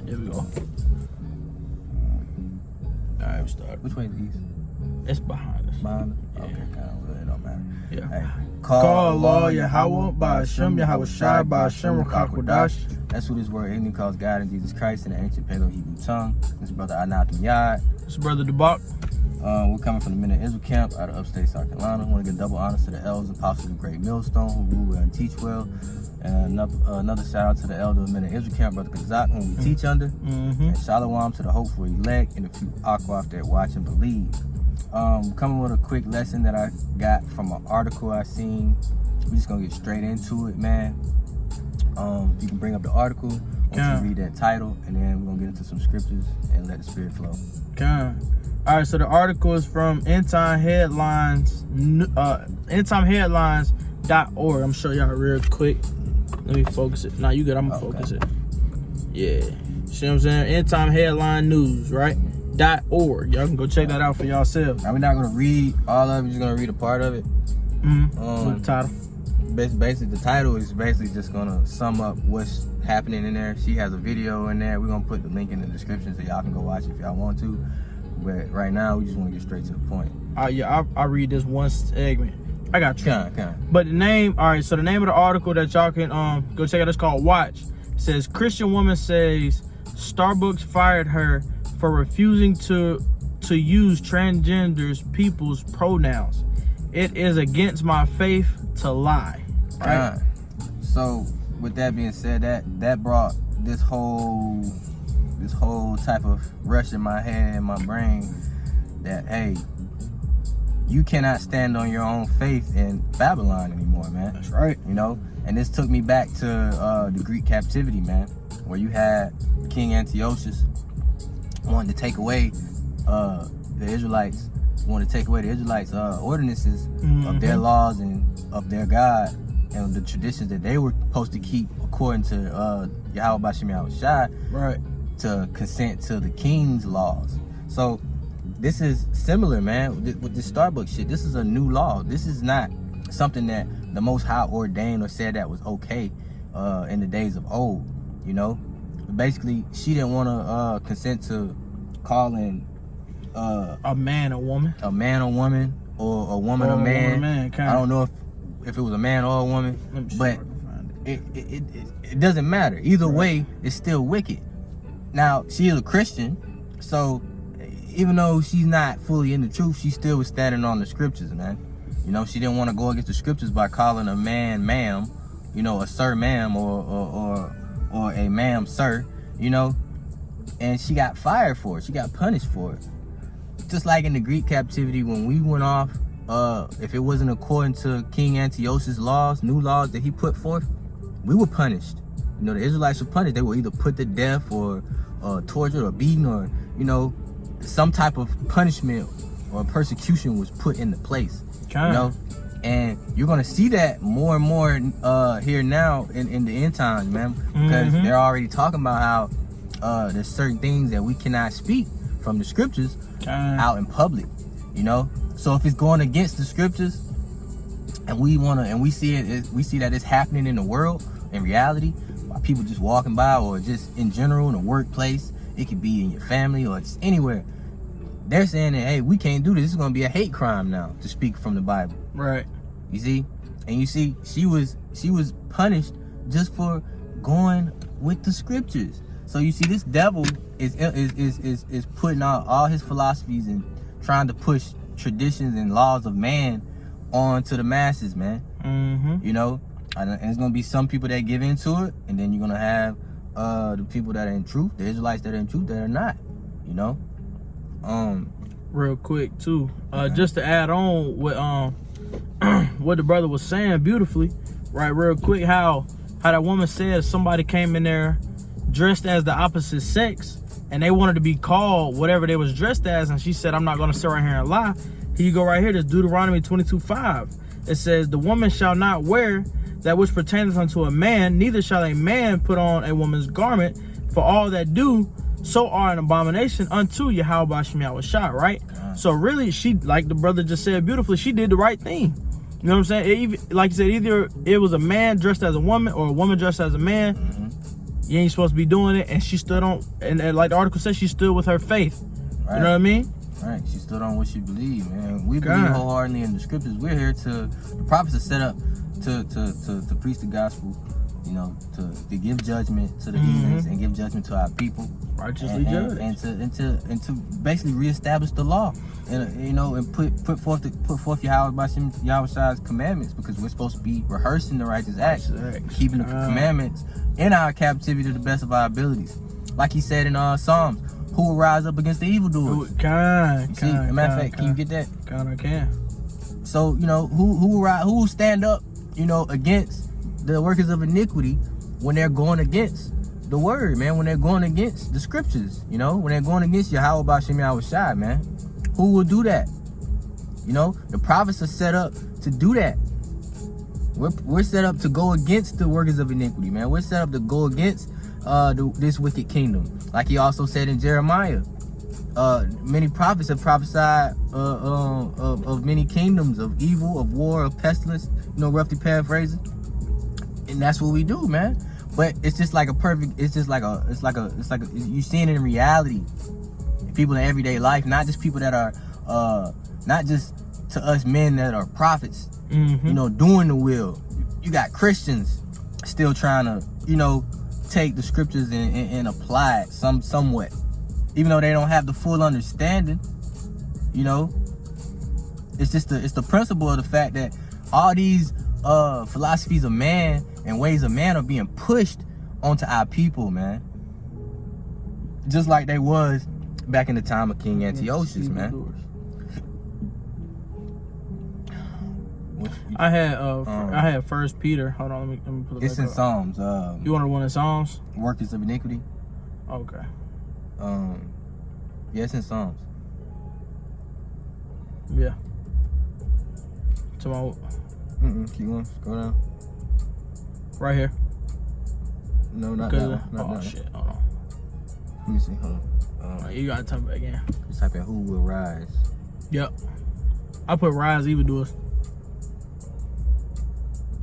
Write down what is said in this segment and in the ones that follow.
Here we go. All right, we start. Which way is east? It's behind us. Behind us? Yeah. Okay, kind of, it don't matter. Yeah. Hey, Call Allah Yahweh by Hashem, Yahweh Shai by Hashem, Rakakwadash. That's who this word Igni calls God in Jesus Christ in the ancient Paleo-Hebrew tongue. This is Brother Anakim Yad. This is Brother Debak. We're coming from the Men of Israel camp out of upstate South Carolina. I want to give double honors to the elders and apostles of Great Millstone who rule well and teach well. And another shout out to the elder of Men of Israel camp, Brother Kazak, whom we teach under. And shalom to the hopeful elect and the few aquaf that watch and believe. Coming with a quick lesson that I got from an article I seen. We're just gonna get straight into it, man. You can bring up the article, once you read that title, and then we're gonna get into some scriptures and let the spirit flow. All right, so the article is from Endtime Headlines, endtimeheadlines.org. I'm showing y'all real quick. Let me focus it. Nah, you good. I'm gonna focus it. Yeah. See what I'm saying? Endtime Headline News, right? .org. Y'all can go check that out for yourselves. Now, we're not gonna read all of it, just gonna read a part of it. What's the title? Basically, the title is basically just gonna sum up what's happening in there. She has a video in there. We're gonna put the link in the description so y'all can go watch it if y'all want to. But right now, we just want to get straight to the point. Yeah, I'll read this one segment. I got you. Kind. But the name, all right, so the name of the article that y'all can go check out is called Watch. It says, Christian woman says Starbucks fired her for refusing to use transgenders people's pronouns. It is against my faith to lie. Right? So with that being said, that brought this whole type of rush in my head and my brain that, hey, you cannot stand on your own faith in Babylon anymore, man. That's right. You know, and this took me back to the Greek captivity, man, where you had King Antiochus wanting to take away the Israelites, ordinances of their laws and of their God and the traditions that they were supposed to keep according to Yahweh Bashem Yahweh Shai, right, to consent to the king's laws. So this is similar, man, with this Starbucks shit. This is a new law. This is not something that the Most High ordained or said that was okay in the days of old, you know. Basically, she didn't want to consent to calling a man a woman, or a woman a man. I don't know if it was a man or a woman, but it doesn't matter. Either way, it's still wicked. Now, she is a Christian, so even though she's not fully in the truth, she still was standing on the scriptures, man. You know, she didn't want to go against the scriptures by calling a man ma'am, you know, a sir ma'am, or a ma'am sir, you know, and she got fired for it. She got punished for it. Just like in the Greek captivity, when we went off, if it wasn't according to King Antiochus' laws, new laws that he put forth, we were punished. You know, the Israelites were punished. They were either put to death or tortured or beaten, or, you know, some type of punishment or persecution was put into place. You know, and you're gonna see that more and more here now in the end times, man, because they're already talking about how there's certain things that we cannot speak from the scriptures out in public, you know. So if it's going against the scriptures, and we see that it's happening in the world, in reality, by people just walking by, or just in general in the workplace, it could be in your family or just anywhere. They're saying that, hey, we can't do this. This is going to be a hate crime now to speak from the Bible. Right. You see? And you see, she was punished just for going with the scriptures. So you see, this devil is putting out all his philosophies and trying to push traditions and laws of man onto the masses, man. You know? And it's going to be some people that give into it, and then you're going to have the people that are in truth, the Israelites that are in truth that are not, you know? Real quick too, just to add on what what the brother was saying beautifully, right? Real quick, how that woman said somebody came in there dressed as the opposite sex and they wanted to be called whatever they was dressed as, and she said, I'm not gonna sit right here and lie. Here you go, right here, this Deuteronomy 22:5. It says, the woman shall not wear that which pertains unto a man, neither shall a man put on a woman's garment, for all that do so are an abomination unto Yahweh Bashem Yahweh Shai, right? So really, she, like the brother just said beautifully, she did the right thing. You know what I'm saying? Like you said, either it was a man dressed as a woman or a woman dressed as a man. you ain't supposed to be doing it. And she stood on, and like the article says, she stood with her faith. Right. You know what I mean? Right. She stood on what she believed, man. We believe wholeheartedly in the scriptures. We're here to, the prophets are set up to preach the gospel, you know, to give judgment to the heathens and give judgment to our people. Righteously judged. And to basically reestablish the law. And you know, and put forth Yahweh's commandments, because we're supposed to be rehearsing the righteous acts, keeping the commandments in our captivity to the best of our abilities. Like he said in Psalms, who will rise up against the evildoers? Matter of fact, can you get that? I can. So, you know, who will stand up, you know, against the workers of iniquity when they're going against the word, man, when they're going against the scriptures, you know, when they're going against Yahweh B'Shem Yahushai, man. Who will do that? You know, the prophets are set up to do that. We're set up to go against the workers of iniquity, man. We're set up to go against this wicked kingdom. Like he also said in Jeremiah, many prophets have prophesied of many kingdoms, of evil, of war, of pestilence, you know, roughly paraphrasing. And that's what we do, man. But it's just like you're seeing it in reality. People in everyday life, not just people that are not just to us men that are prophets, you know, doing the will. You got Christians still trying to, you know, take the scriptures and apply it somewhat, even though they don't have the full understanding. You know, it's just the principle of the fact that all these philosophies of man and ways of man are being pushed onto our people, man, just like they was back in the time of King Antiochus, man. I had First Peter. Hold on, let me pull it. It's in Psalms. You want the one in Psalms? Workers of iniquity. Okay. Yeah, it's in Psalms. Yeah. Tomorrow. Keep going. Go down. Right here. No, not that one. Oh that shit! Hold on. Let me see. Hold on. You gotta type it again. Just type in who will rise. Yep. I put rise evildoers.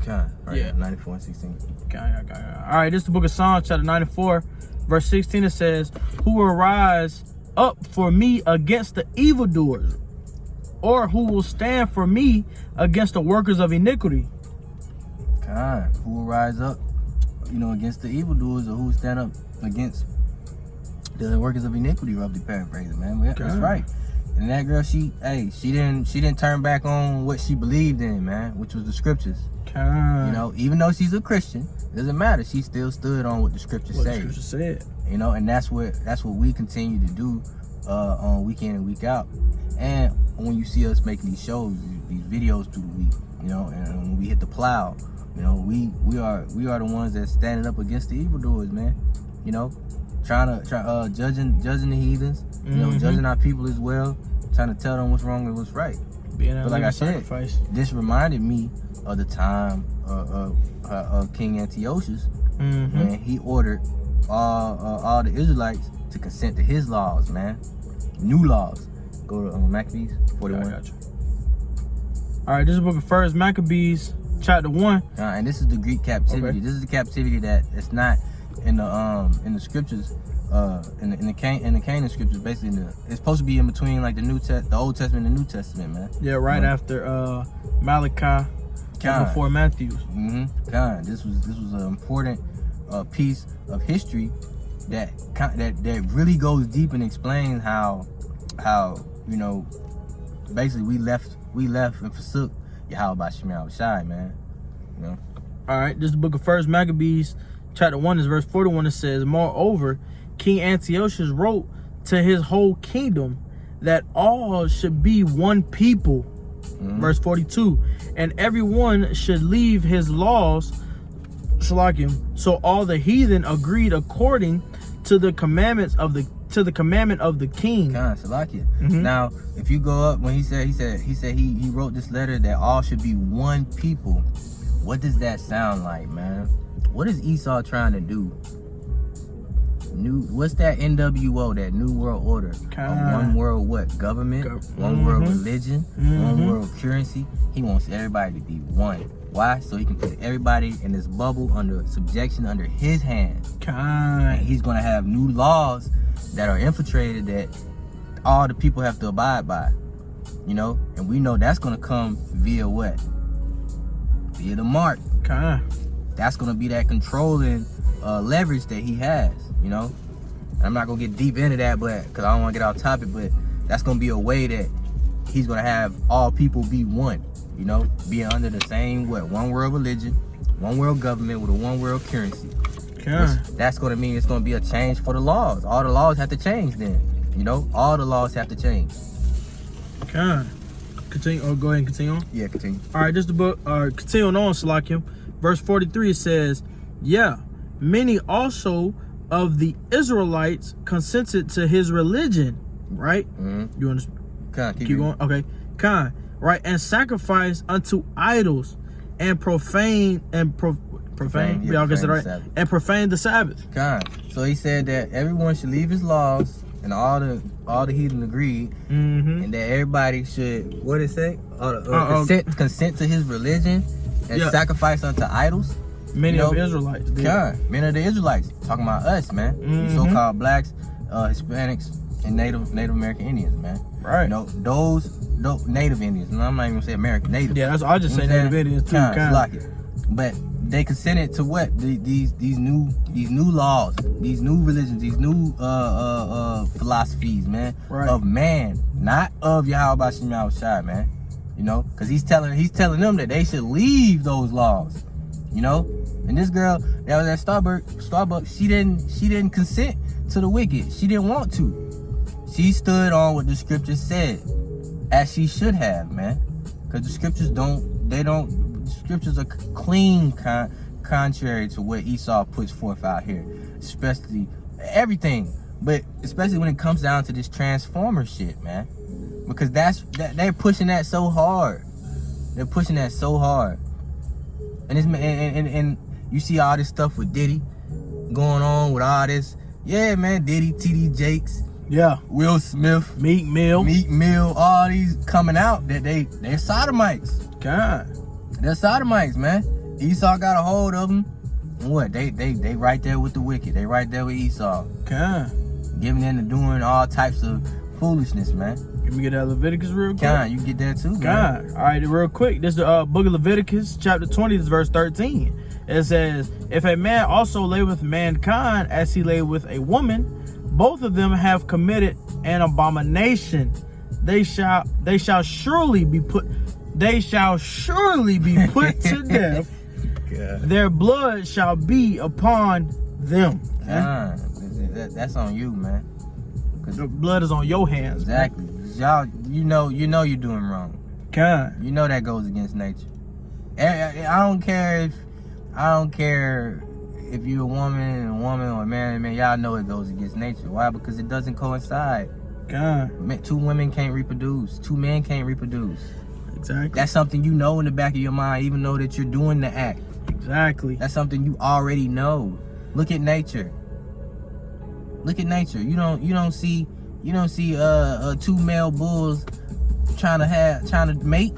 Okay. Right. Yeah. 94 and 16. Okay. All right. This is the book of Psalms, chapter 94, verse 16. It says, "Who will rise up for me against the evildoers, or who will stand for me against the workers of iniquity?" God, who will rise up, you know, against the evildoers, or who will stand up against the workers of iniquity? Roughly paraphrasing, man. That's right. And that girl, she didn't turn back on what she believed in, man, which was the scriptures. You know, even though she's a Christian, it doesn't matter. She still stood on what the scriptures say. The scriptures said. You know, and that's what we continue to do on week in and week out. And when you see us making these shows, these videos through the week, you know, and when we hit the plow, you know, we are the ones that standing up against the evildoers, man. You know, trying to judging the heathens, you know, judging our people as well, trying to tell them what's wrong and what's right. But like I said, this reminded me of the time of King Antiochus, when he ordered all the Israelites to consent to his laws, man, new laws. Go to Maccabees 41. I got you. All right, this is the book of First Maccabees, chapter 1. And this is the Greek captivity. Okay. This is the captivity that's not in the scriptures. In the Canaan scriptures, basically, it's supposed to be in between like the Old Testament and the New Testament, man. Yeah, right after Malachi, before Matthew. This was an important piece of history that really goes deep and explains how you know, basically we left and forsook Yahweh B'Shem Yahushai, man. You know. All right, this is the book of First Maccabees, chapter 1, is verse 41. It says, "Moreover, King Antiochus wrote to his whole kingdom that all should be one people." Verse 42, "And everyone should leave his laws, so all the heathen agreed according to the commandment of the king." Now, if you go up, when he wrote this letter that all should be one people, what does that sound like, man? What is Esau trying to do? What's that NWO, that New World Order? One world what? Government? One world religion? One world currency? He wants everybody to be one. Why? So he can put everybody in this bubble under subjection under his hand. And he's gonna have new laws that are infiltrated that all the people have to abide by. You know, and we know that's gonna come via what? Via the mark. That's gonna be that controlling leverage that he has. You know, and I'm not gonna get deep into that, but because I don't want to get off topic, but that's gonna be a way that he's gonna have all people be one. You know, being under the same one world religion, one world government with a one world currency. That's gonna mean it's gonna be a change for the laws. All the laws have to change then. You know, all the laws have to change. Continue. Oh, go ahead and continue on. Yeah, continue. All right, just the book. Continuing on, Salakim. Verse 43 says, "Yeah, many also of the Israelites consented to his religion." Right? Mm-hmm. You understand? Keep going. Okay. Right, and sacrifice unto idols, and profane. Profane. Y'all get it right. And profane the Sabbath. So he said that everyone should leave his laws, and all the heathen agreed, and that everybody should, what did it say? Consent to his religion and sacrifice unto idols. Many of the Israelites. Many of the Israelites. Talking about us, man. These so-called blacks, Hispanics, and Native American Indians, man. Right. You know, those Native Indians. And I'm not even gonna say American Native. Yeah, I'll just say Native Indians too. But they consented to what? These new laws, these new religions, these new philosophies, man. Right. Of man, not of Yahweh Shem Yahushai, man. You know, because he's telling them that they should leave those laws. You know, and this girl that was at Starbucks, she didn't consent to the wicked. She didn't want to. She stood on what the scriptures said, as she should have, man. Because the scriptures the scriptures are clean, contrary to what Esau puts forth out here, especially everything, but especially when it comes down to this transformer shit, man. Because they're pushing that so hard. They're pushing that so hard, and and you see all this stuff with Diddy going on with all this. Yeah, man, Diddy, TD Jakes. Yeah. Will Smith. Meek Mill. All these coming out that they're sodomites. They're sodomites, man. Esau got a hold of them. And what? They right there with the wicked. They right there with Esau. Giving in to doing all types of foolishness, man. Let me get that Leviticus real quick. You get that too, man. All right, real quick. This is the book of Leviticus, chapter 20, this is verse 13. It says, "If a man also lay with mankind as he lay with a woman, both of them have committed an abomination. They shall surely be put to death. Their blood shall be upon them." That's on you, man. The blood is on your hands. Exactly. Y'all, you know you're doing wrong. You know that goes against nature. I don't care if you're a woman or a man, y'all know it goes against nature. Why? Because it doesn't coincide. 2 women can't reproduce. 2 men can't reproduce. Exactly. That's something you know in the back of your mind, even though that you're doing the act. Exactly. That's something you already know. Look at nature. Look at nature. You don't see 2 male bulls trying to mate.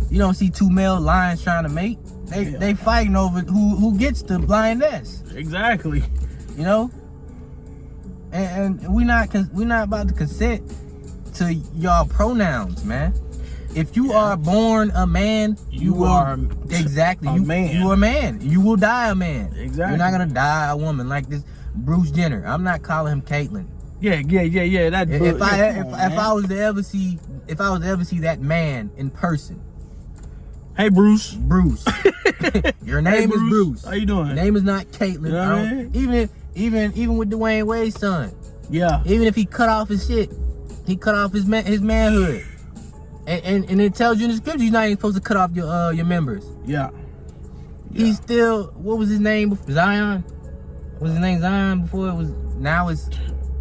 You don't see 2 male lions trying to mate. They fighting over who gets the lioness. Exactly. You know? And we're not about to consent to y'all pronouns, man. If you are born a man, you are exactly a man. You are a man. You will die a man. Exactly. You're not gonna die a woman like this Bruce Jenner. I'm not calling him Caitlyn. Yeah. That. If I was to ever see that man in person. Hey, Bruce. Your name is Bruce. How you doing? Your name is not Caitlyn. You know what I mean? Even with Dwayne Wade's son. Yeah. Even if he cut off his shit, he cut off his manhood. And it tells you in the scripture you're not even supposed to cut off your members. Yeah. He's still, what was his name before? Zion? Was his name Zion before it was? Now it's.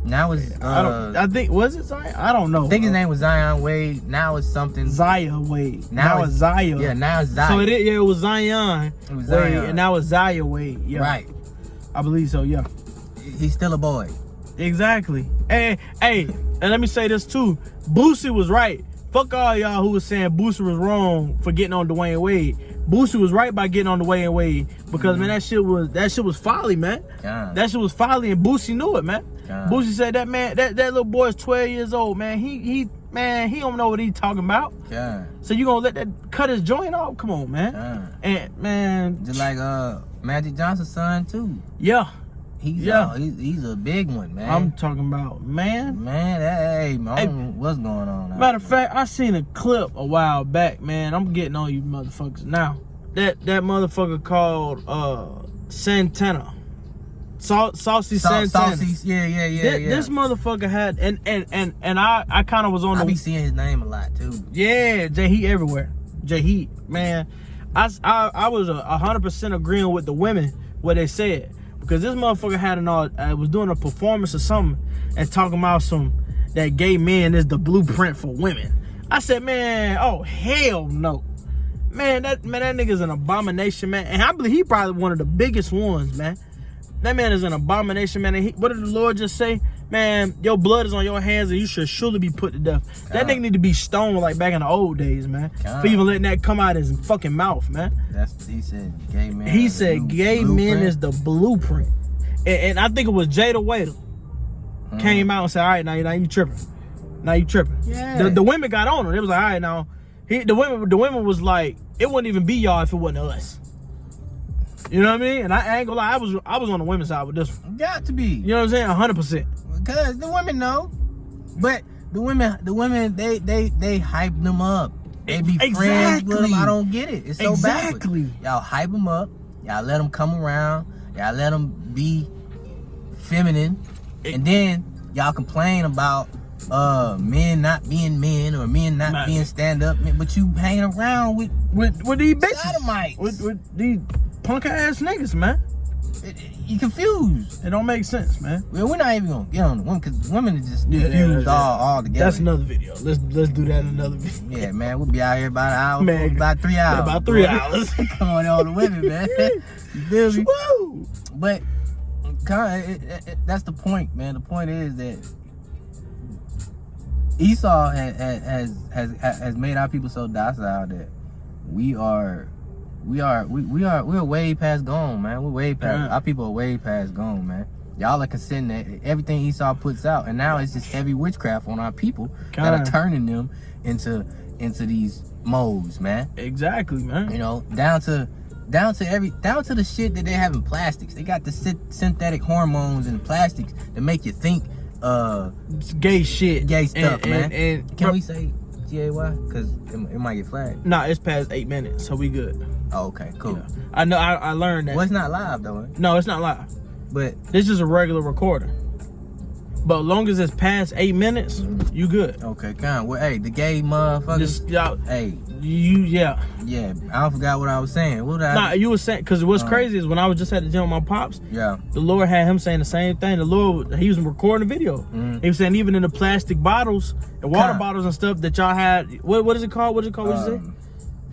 I think, was it Zion? I don't know. I think his name was Zion Wade. Now it's something. Zaya Wade. Now it's Zaya. Yeah, now it's Zaya. So it was Zion. It was Zion. Wade, and now it's Zaya Wade. Yeah. Right. I believe so. Yeah. He's still a boy. Exactly. Hey, and let me say this too. Boosie was right. Fuck all y'all who was saying Boosie was wrong for getting on Dwayne Wade. Boosie was right by getting on the Wade and Wade because man, that shit was folly, man. God. That shit was folly, and Boosie knew it, man. God. Boosie said that man, that little boy is 12 years old, man. He don't know what he's talking about. God. So you gonna let that cut his joint off? Come on, man. God. And man, Just like Magic Johnson's son too. yeah. He's a big one, man. I'm talking about, man. Man, hey, man, I don't know what's going on. Matter of fact, I seen a clip a while back, man. I'm getting on you motherfuckers now. That motherfucker called Santana. Saucy Santana. Saucy, yeah. This motherfucker had and I kind of was on I be seeing his name a lot too. Yeah, J Heat everywhere. J Heat, man. I was 100% agreeing with the women what they said. Because this motherfucker had was doing a performance or something and talking about that gay men is the blueprint for women. I said, man, oh hell no. Man, that nigga's an abomination, man. And I believe he probably one of the biggest ones, man. That man is an abomination, man. And what did the Lord just say? Man, your blood is on your hands and you should surely be put to death. God. That nigga need to be stoned like back in the old days, man. God. For even letting that come out of his fucking mouth, man. He said gay men. He said gay men is the blueprint. And I think it was Jada Waiter came out and said, all right, now you tripping. Now you tripping. Yeah. The women got on him. It was like, all right, now. The women was like, it wouldn't even be y'all if it wasn't us. You know what I mean? And I ain't gonna lie, I was on the women's side with this one. Got to be. You know what I'm saying? 100%. Because the women know. But the women, they hype them up. They be friends with them. I don't get it. It's so backwards. Y'all hype them up. Y'all let them come around. Y'all let them be feminine. And then y'all complain about men not being men or men not being stand-up. But you hanging around with these bitches. Sodomites. With these punk ass niggas, man. You confused. It don't make sense, man. Well, we're not even gonna get on the women because women are just confused all together. That's another video. Let's do that in another video. Yeah, man, we'll be out here about an hour, man, about 3 hours. About 3 hours. Come on, all the women, man. You feel me? Woo! But that's the point, man. The point is that Esau has made our people so docile that we're way past gone, man. We're way past. Our people are way past gone, man. Y'all are considering everything Esau puts out, and now it's just heavy witchcraft on our people that are turning them into these moles, man. Exactly, man. You know, down to the shit that they have in plastics. They got the synthetic hormones and plastics that make you think it's gay shit, gay stuff, man. And can we say GAY? Because it might get flagged. Nah, it's past 8 minutes, so we good. Oh, okay, cool. Yeah. I know. I learned that. Well, it's not live though. No, it's not live. But this is a regular recording. But as long as it's past 8 minutes, you good. Okay, kind. Well, hey, the gay motherfuckers. Hey, yeah. I forgot what I was saying. What you were saying, because what's crazy is when I was just at the gym with my pops. Yeah. The Lord had him saying the same thing. The Lord, he was recording the video. He was saying even in the plastic bottles and water bottles and stuff that y'all had. What is it called? What is it called? What you say?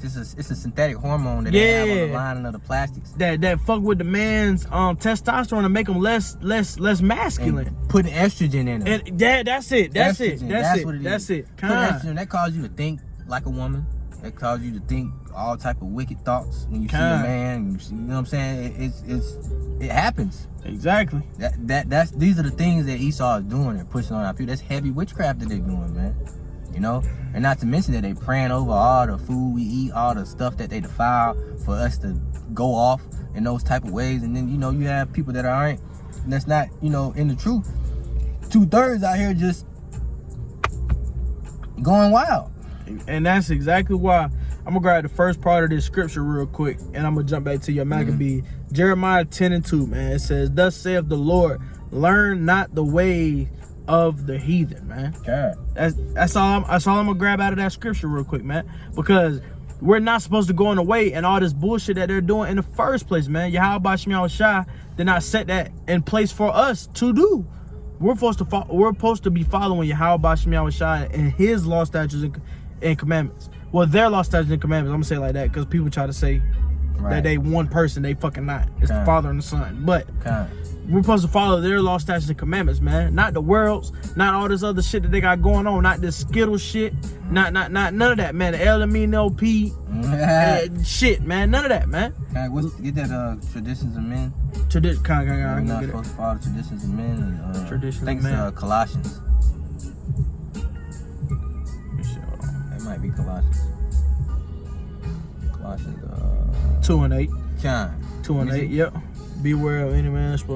It's a synthetic hormone that they have on the lining of the plastics. That fuck with the man's testosterone and make them less masculine. And putting estrogen in it. And that's it. That's it. That's it. Estrogen, that causes you to think like a woman. That causes you to think all type of wicked thoughts when you see a man. You know what I'm saying? It happens. Exactly. These are the things that Esau is doing and pushing on our people. That's heavy witchcraft that they're doing, man. You know, and not to mention that they praying over all the food we eat, all the stuff that they defile for us to go off in those type of ways. And then, you know, you have people that's not, you know, in the truth. 2/3 out here just going wild. And that's exactly why I'm gonna grab the first part of this scripture real quick, and I'm gonna jump back to your Maccabee. Jeremiah 10:2, man. It says, "Thus saith the Lord, learn not the way of the heathen," man. God. That's all I'm gonna grab out of that scripture real quick, man. Because we're not supposed to go in the way and all this bullshit that they're doing in the first place, man. Yahweh Shem Shai did not set that in place for us to do. We're supposed to be following Yahweh Shem Shai and his law, statutes, and commandments. Well, their law, statutes, and commandments. I'm gonna say it like that because people try to say that they one person. They fucking not. It's the Father and the Son. But we're supposed to follow their law, statutes, and commandments, man. Not the world's, not all this other shit that they got going on, not this Skittle shit, not none of that, man. The LMNOP shit, man. None of that, man. Get that traditions of men. We're not supposed to follow the traditions of men. And, traditions I think of men. It's Colossians. It might be Colossians. Colossians 2 and 8. 2 and 8. Yep. Beware of any man. After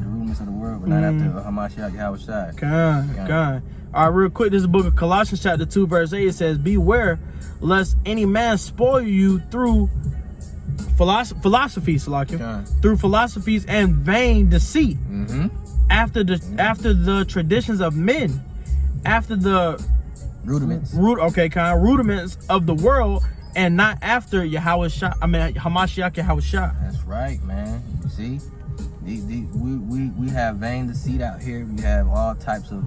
the rudiments of the world, but not after Hamashiach Yahushua. All right, real quick, this is the book of Colossians chapter 2, verse 8. It says, beware lest any man spoil you through philosophies, through philosophies and vain deceit, after the traditions of men, after the rudiments of the world, and not after Hamashiach Yahushua. That's right, man. You see, we have vain deceit out here. We have all types of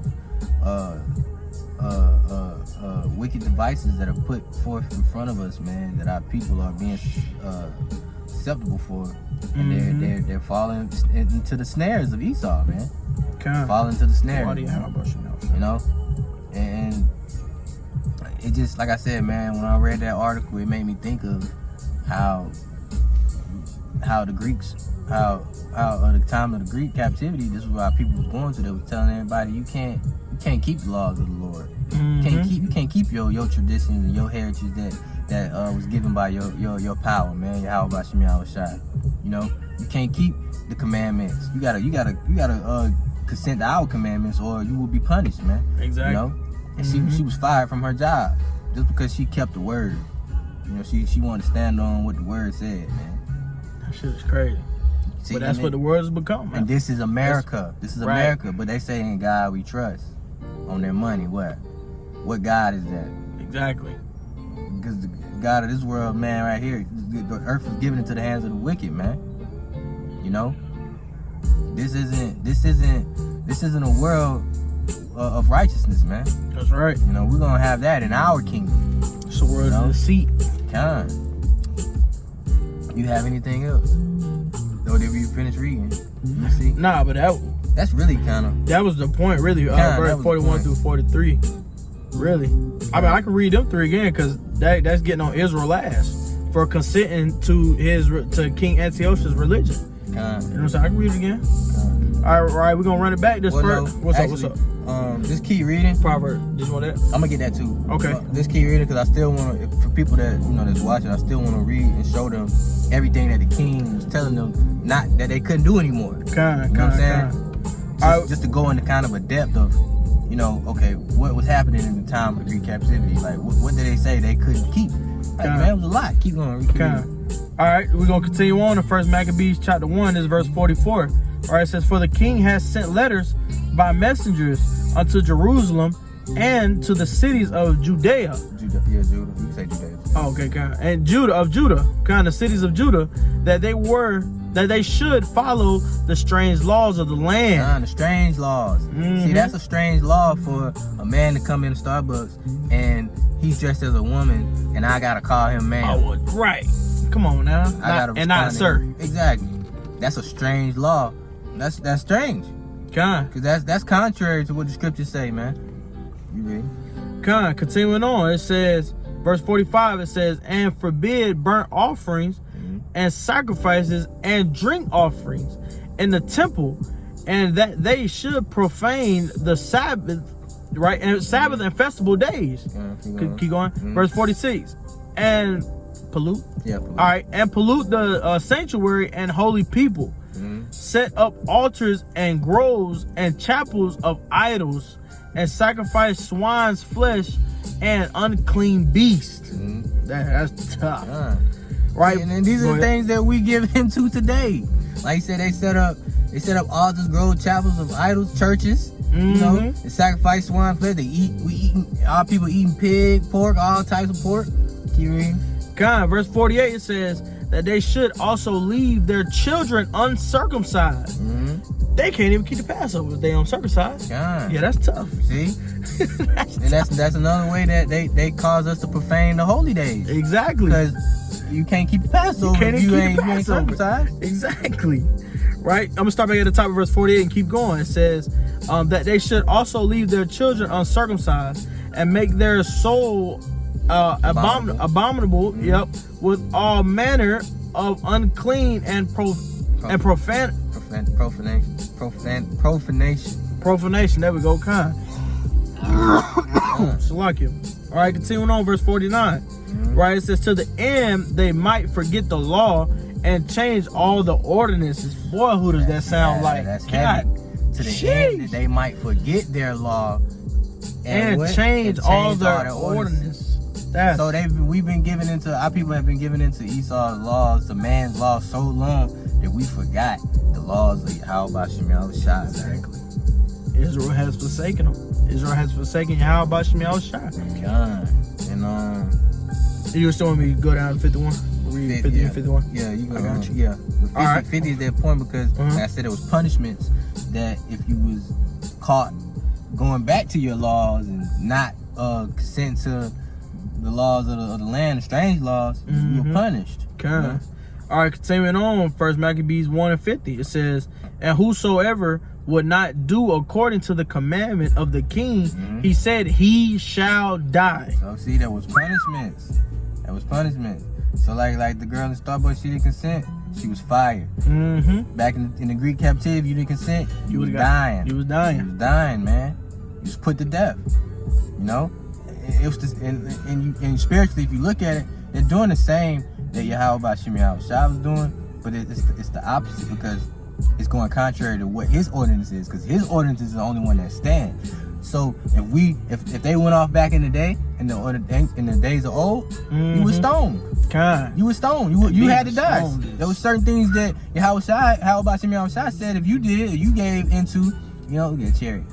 wicked devices that are put forth in front of us, man, that our people are being susceptible for, and they're falling into the snares of Esau, man. Falling into the snares, you know. And it just, like I said, man, when I read that article, it made me think of how the Greeks, how at the time of the Greek captivity, this is what our people was going through. They was telling everybody, you can't keep the laws of the Lord. You can't keep your traditions and your heritage that was given by your power, man. Yahweh Bashim Yahushua. You know, you can't keep the commandments. You gotta consent to our commandments, or you will be punished, man. Exactly. You know, and she was fired from her job just because she kept the word. You know, she wanted to stand on what the word said, man. That shit is crazy. See, but that's what the world has become, man. And this is America. This is America. But they say in God we trust. On their money, what God is that? Exactly. Because the God of this world, man, right here, the earth is given into the hands of the wicked, man. You know, this isn't a world of righteousness, man. That's right. You know, we're gonna have that in our kingdom. It's a world of deceit. You have anything else? Or did we finish reading? You see? Nah, but that's really kind of... That was the point, really. Verse 41 through 43. Really. I mean, I can read them 3 again, because that's getting on Israel's ass for consenting to King Antiochus' religion. You know what I'm saying? I can read it again. All right, we're going to run it back. What's up? Just keep reading. Proverb. Just want that? I'm going to get that too. Okay. Just keep reading, because I still want to, for people that, you know, that's watching, I still want to read and show them everything that the king was telling them, not that they couldn't do anymore. You know what I'm saying? Just to go into kind of a depth of, you know, okay, what was happening in the time of the Greek captivity? Like, what did they say they couldn't keep? Like, man, it was a lot. Keep going. All right, we're going to continue on in 1 Maccabees chapter 1. This is verse 44. All right, it says, for the king has sent letters by messengers unto Jerusalem and to the cities of Judea. Judah. You can say Judea. Oh, okay, and Judah, kind of cities of Judah, that they should follow the strange laws of the land. The strange laws. See, that's a strange law for a man to come in Starbucks and he's dressed as a woman, and I gotta call him man. Oh, right. Come on now. Not sir. Exactly. That's a strange law. That's strange. Because that's contrary to what the scriptures say, man. You read? Continuing on, it says, verse 45, it says, and forbid burnt offerings and sacrifices and drink offerings in the temple, and that they should profane the Sabbath, right? And Sabbath and festival days. Keep going. Verse 46, and pollute. All right, and pollute the sanctuary and holy people. Set up altars and groves and chapels of idols, and sacrifice swine's flesh and unclean beasts. That's tough. Right? And these are the things that we give into today. Like you said, they set up altars, groves, chapels of idols, churches. You know, they sacrifice swine flesh. Our people eating pig, pork, all types of pork. Keep reading. Verse 48, it says that they should also leave their children uncircumcised. they can't even keep the Passover if they uncircumcised. God. Yeah, that's tough. See? And that's another way that they cause us to profane the holy days. Exactly. Because you can't keep the Passover if you ain't circumcised. Exactly. Right? I'm going to start back at the top of verse 48 and keep going. It says that they should also leave their children uncircumcised and make their soul abominable, yep, with all manner of unclean and profanation. There we go, kind. Salakia. All right, continuing on, verse 49. Right, it says, to the end they might forget the law and change all the ordinances. Boy, who does that sound like? That's God. heavy. To the end that they might forget their law and change all their ordinances. So we've been given into, our people have been given into Esau's laws, the man's laws, so long that we forgot the laws of Yahweh Shem Yahushua. Exactly. Israel has forsaken them. Israel has forsaken Yahweh Shem Yahushua. God. And you were showing me go down to 51. Read 50 and 51. Yeah, you go. I got you. Yeah. 50, all right. 50 is that point because like I said, it was punishments that if you was caught going back to your laws and not consent to the laws of the land, the strange laws, you were punished. Okay. All right, continuing on, 1 Maccabees 1 and 50, it says, and whosoever would not do according to the commandment of the king, he said he shall die. So see, that was punishments. That was punishment. So like the girl in Starbucks, she didn't consent, she was fired. Back in the Greek captivity, you didn't consent, you was dying. You was dying. You was dying, man. You was put to death. You know? It was just, and spiritually, if you look at it, they're doing the same that Yahweh Shem Yahushua was doing, but it's the opposite because it's going contrary to what his ordinance is, because his ordinance is the only one that stands. So if they went off back in the day, in the days of old, you were stoned. You were stoned. You had to die. There were certain things that Yahweh Shem Yahushua said if you did, you gave into, get chariot.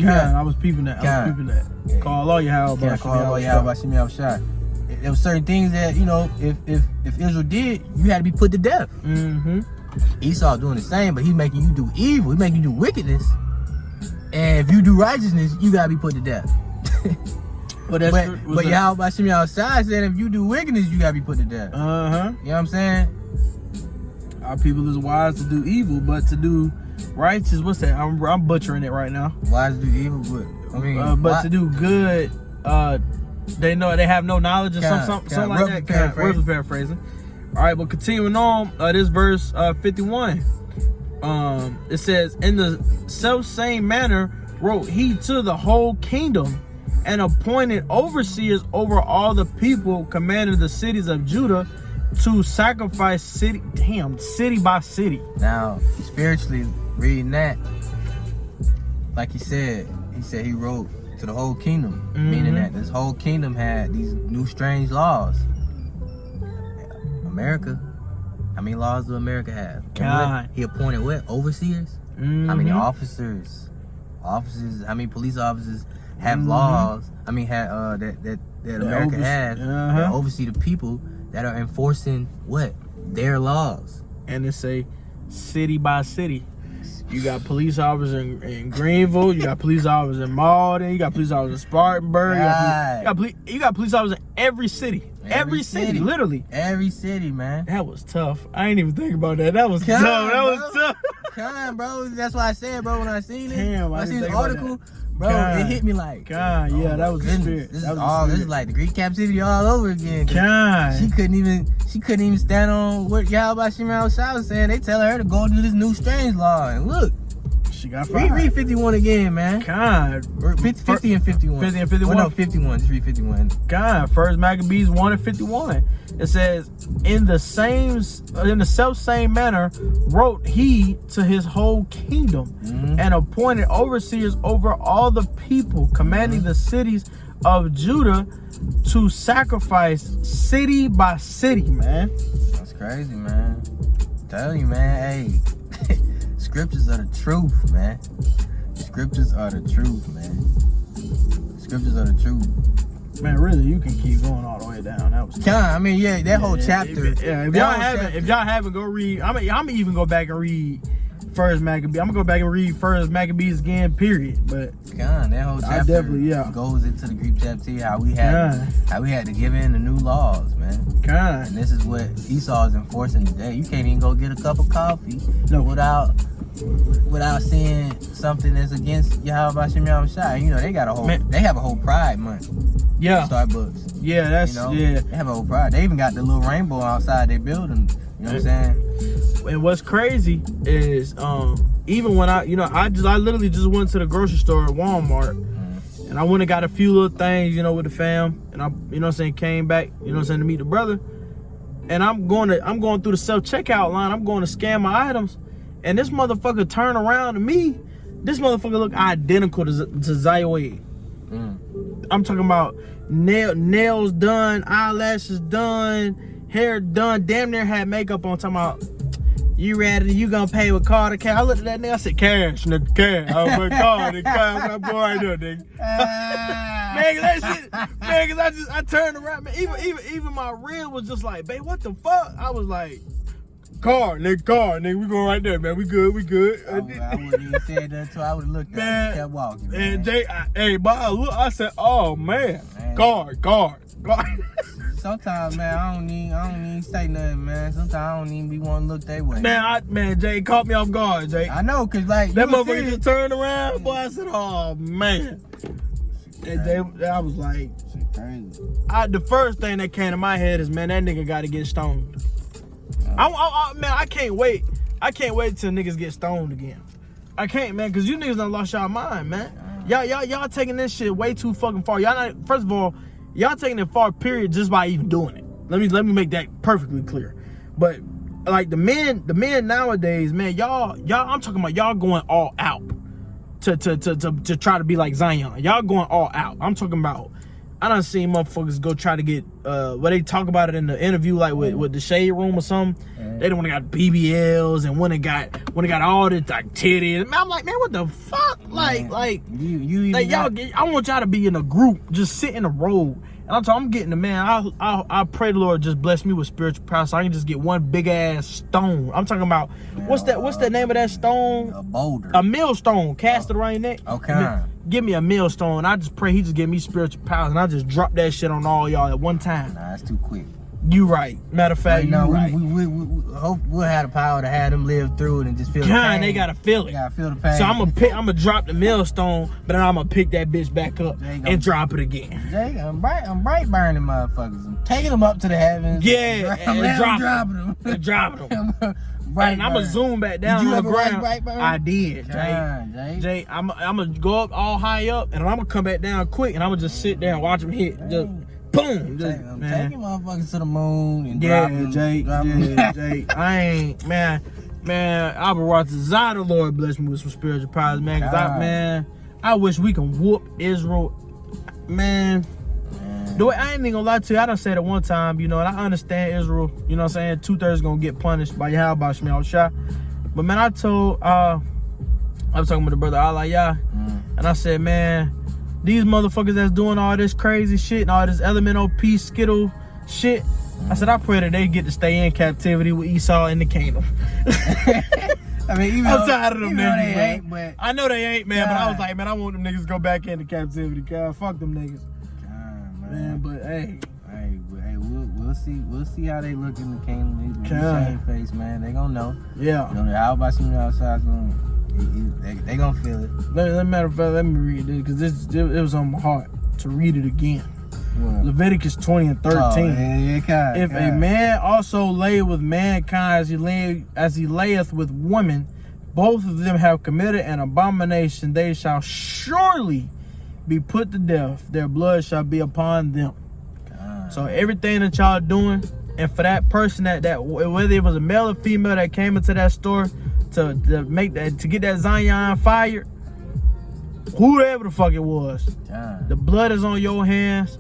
I was peeping that. Yeah. Call all Yahweh. Call all Yahweh Shem Yahushua. There were certain things that if Israel did, you had to be put to death. Esau doing the same, but he's making you do evil. He's making you do wickedness. And if you do righteousness, you gotta be put to death. but Yahweh Shem Yahushua said if you do wickedness, you gotta be put to death. You know what I'm saying? Our people is wise to do evil, but to do righteous, what's that? I'm butchering it right now. Wise to do evil, but to do good, they know they have no knowledge or something like that. Roughly paraphrasing. All right, but continuing on, this verse 51. It says, in the self same manner wrote he to the whole kingdom and appointed overseers over all the people, commanded the cities of Judah to sacrifice city by city. Now, spiritually reading that, like he said he wrote to the whole kingdom, meaning that this whole kingdom had these new strange laws. America, how many laws do America have? God. He appointed what? Overseers? How many officers? How many police officers have laws? I mean, that America has that oversee the people that are enforcing what? Their laws. And they say city by city. You got police officers in Greenville. You got police officers in Malden. You got police officers in Spartanburg. You got police officers in every city. Every city, literally. Every city, man. That was tough. I ain't even think about that. That was tough. That was tough. Come on, bro. That's why I said, bro, when I seen it. Damn, I seen the article, bro, it hit me like. God, yeah, that was the spirit. This is like the Greek captivity all over again. God. She couldn't even stand on what Yahweh Shem Yahushua was saying. They tell her to go do this new strange law. And look, she got fired. Read 51 again, man. God. 50 and 51. 50 and 51. Well, no, 51. Just read 51. God. 1 Maccabees 1 and 51. It says, in the self same manner wrote he to his whole kingdom and appointed overseers over all the people, commanding the cities of Judah to sacrifice city by city, man. That's crazy, man. I'm telling you, man. Hey, scriptures are the truth, man. Scriptures are the truth, man. Scriptures are the truth. Man, really, you can keep going all the way down. That was I mean, that whole chapter. If y'all haven't, go read. I'm even go back and read First Maccabees. I'm gonna go back and read First Maccabees again, period. But God, that whole chapter definitely, goes into the Greek chapter, how we had to give in the new laws, man. God. And this is what Esau is enforcing today. You can't even go get a cup of coffee without seeing something that's against Yahweh Shem Yahushua. You know, they have a whole Pride Month. Yeah. Starbucks. Yeah, that's They have a whole pride. They even got the little rainbow outside their building. You know what I'm saying? And what's crazy is even when I literally just went to the grocery store at Walmart and I went and got a few little things, with the fam, and I came back, to meet the brother. And I'm going through the self-checkout line. I'm going to scan my items, and this motherfucker turned around to me. This motherfucker looked identical to Zayaway. I'm talking about nails done, eyelashes done, hair done, damn near had makeup on. Talking about, you ready? You gonna pay with card or cash? I looked at that nigga, I said, cash, nigga, cash. I was like, card, nigga, cash, my boy right there, nigga. Man, that shit, man, cause I turned around, man. Even my reel was just like, babe, what the fuck? I was like, car, nigga, we going right there, man. We good. I wouldn't even say that until I would have looked at him and kept walking, man. And Jay, I said, oh man. Guard. Sometimes, man, I don't even say nothing, man. Sometimes I don't even be wanting to look that way. Man, Jay caught me off guard, Jay. I know, cause like that motherfucker just turned around, boy. I said, oh man. And Jay, I was like, crazy. The first thing that came to my head is, man, that nigga got to get stoned. Man, I can't wait. I can't wait till niggas get stoned again. I can't, man, cause you niggas done lost y'all mind, man. Y'all taking this shit way too fucking far. First of all, y'all taking it far, period, just by even doing it. Let me make that perfectly clear. But like the men nowadays, man, y'all, I'm talking about y'all going all out to try to be like Zion. Y'all going all out. I'm talking about, I done seen motherfuckers go try to get what they talk about it in the interview, like with the Shade Room or something. They done got BBLs and when it got all this like titties. Man, I'm like, man, what the fuck? Like I want y'all to be in a group, just sit in a row. And I'm getting the man. I pray the Lord just bless me with spiritual power so I can just get one big ass stone. I'm talking about what's the name of that stone? A boulder. A millstone. Cast it around your neck. Okay. Give me a millstone. I just pray he just give me spiritual powers and I just drop that shit on all y'all at one time. Nah, that's too quick. You right. Matter of fact, you right. We hope we'll have the power to have them live through it and just feel the pain. They gotta feel it. They gotta feel the pain. So I'm gonna drop the millstone, but then I'm gonna pick that bitch back up and drop it again. Jay, I'm bright burning motherfuckers. I'm taking them up to the heavens. Yeah, and dropping them. And dropping them. Right, and I'm gonna zoom back down on the ground. I did, Jay. I'm gonna go up all high up, and I'm gonna come back down quick, and I'm gonna just sit there and watch them hit. Just boom. I'm taking motherfuckers to the moon and Jay. I ain't, man. I've been watching Zion. The Lord bless me with some spiritual powers, man. Cause I wish we can whoop Israel, man. The way I ain't even gonna lie to you, I done said it one time, and I understand Israel, you know what I'm saying? 2/3 gonna get punished by Yahweh Shem Yahushua. But man, I was talking with the brother Aliyah, and I said, man, these motherfuckers that's doing all this crazy shit and all this elemental peace skittle shit, I said, I pray that they get to stay in captivity with Esau in the kingdom. I mean, I'm tired of them niggas, they ain't, but I know they ain't, man, but I was like, man, I want them niggas to go back into captivity, God. Fuck them niggas. Man, but hey, we'll see how they look in the kingdom. They shame face, man. They gonna know. Yeah. How about some outside? They gonna feel it. Matter of fact, let me read this because it was on my heart to read it again. What? Leviticus 20:13. If a man also lay with mankind as he layeth with women, both of them have committed an abomination. They shall surely be put to death. Their blood shall be upon them. So everything that y'all doing, and for that person that whether it was a male or female that came into that store to get that Zion fired, whoever the fuck it was, the blood is on your hands,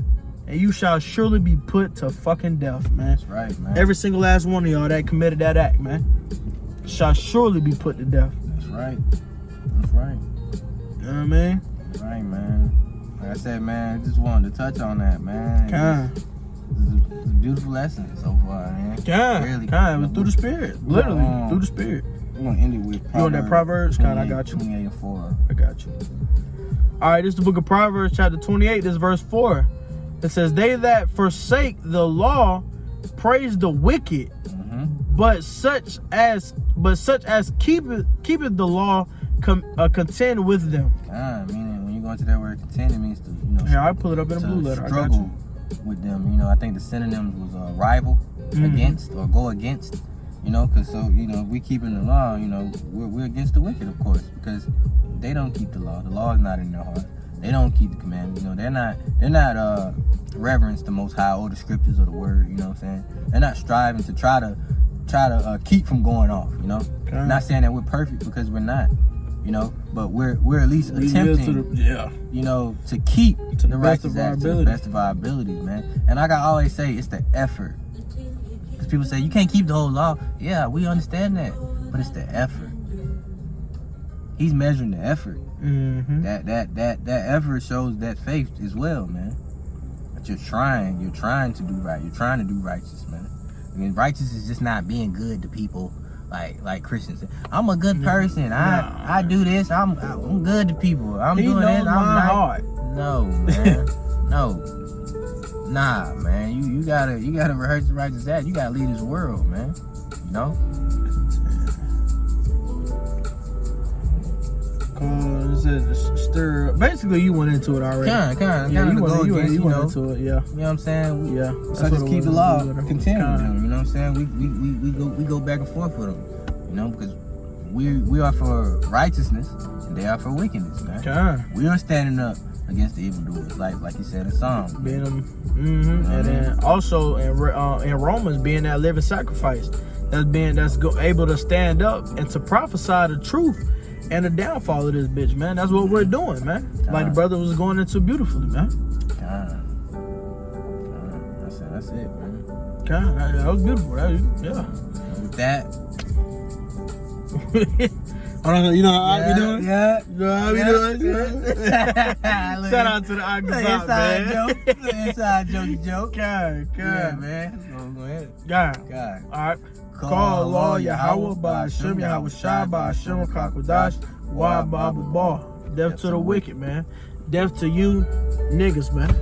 and you shall surely be put to fucking death, man. That's right, man. Every single last one of y'all that committed that act, man, shall surely be put to death. That's right. You know what I mean? Right, man. Like I said, man, I just wanted to touch on that, man. It's a beautiful lesson so far, man. Really. It was through the spirit. Literally, through the spirit. We're gonna end it with Proverbs. You on that Proverbs? God, I got you. 28 and 4. I got you. All right, this is the book of Proverbs, chapter 28. This is verse 4. It says, "They that forsake the law praise the wicked, but such as keepeth the law contend with them." Meaning when you go into that word contend, it means to Yeah, I pull it up in a blue letter. Struggle with them. I think the synonyms was rival, against, or go against. Because we keeping the law. We're against the wicked, of course, because they don't keep the law. The law is not in their heart. They don't keep the commandments. They're not reverence the Most High or the scriptures or the word. You know what I'm saying? They're not striving to try to keep from going off. Okay. Not saying that we're perfect, because we're not. But we're at least attempting. To keep to the righteous act to the best of our abilities, man. And like I always say, it's the effort. Because people say you can't keep the whole law. Yeah, we understand that, but it's the effort. He's measuring the effort. That effort shows that faith as well, man. That you're trying to do right. You're trying to do righteous, man. I mean, righteous is just not being good to people, like Christians say. I'm a good person. I do this. I'm good to people. I'm doing this. I'm my heart. No, man. No. Nah, man. You gotta rehearse the righteous act. You gotta lead this world, man. Stir. Basically, you went into it already. You went into it. Yeah. You know what I'm saying? Yeah. So just keep the law, continue with them. You know what I'm saying? We go back and forth with them. Because we are for righteousness and they are for wickedness, man. We are standing up against the evildoers, like you said in Psalms. Being them, and then also in Romans, being that living sacrifice, that's able to stand up and to prophesy the truth and the downfall of this bitch, man. That's what we're doing, man. Like the brother was going into beautifully, man. That's it, man. That was beautiful. With that. You know how I be doing? Yeah. You know how I be doing? Shout out to the Agazot, man. Inside joke. God. Yeah, man. Go ahead. God. All right. Call Allah Yahweh by Hashem Yahweh Shai by Hashem Kakwadash Wa Babu Ba. Death to the wicked, man. Death to you niggas, man.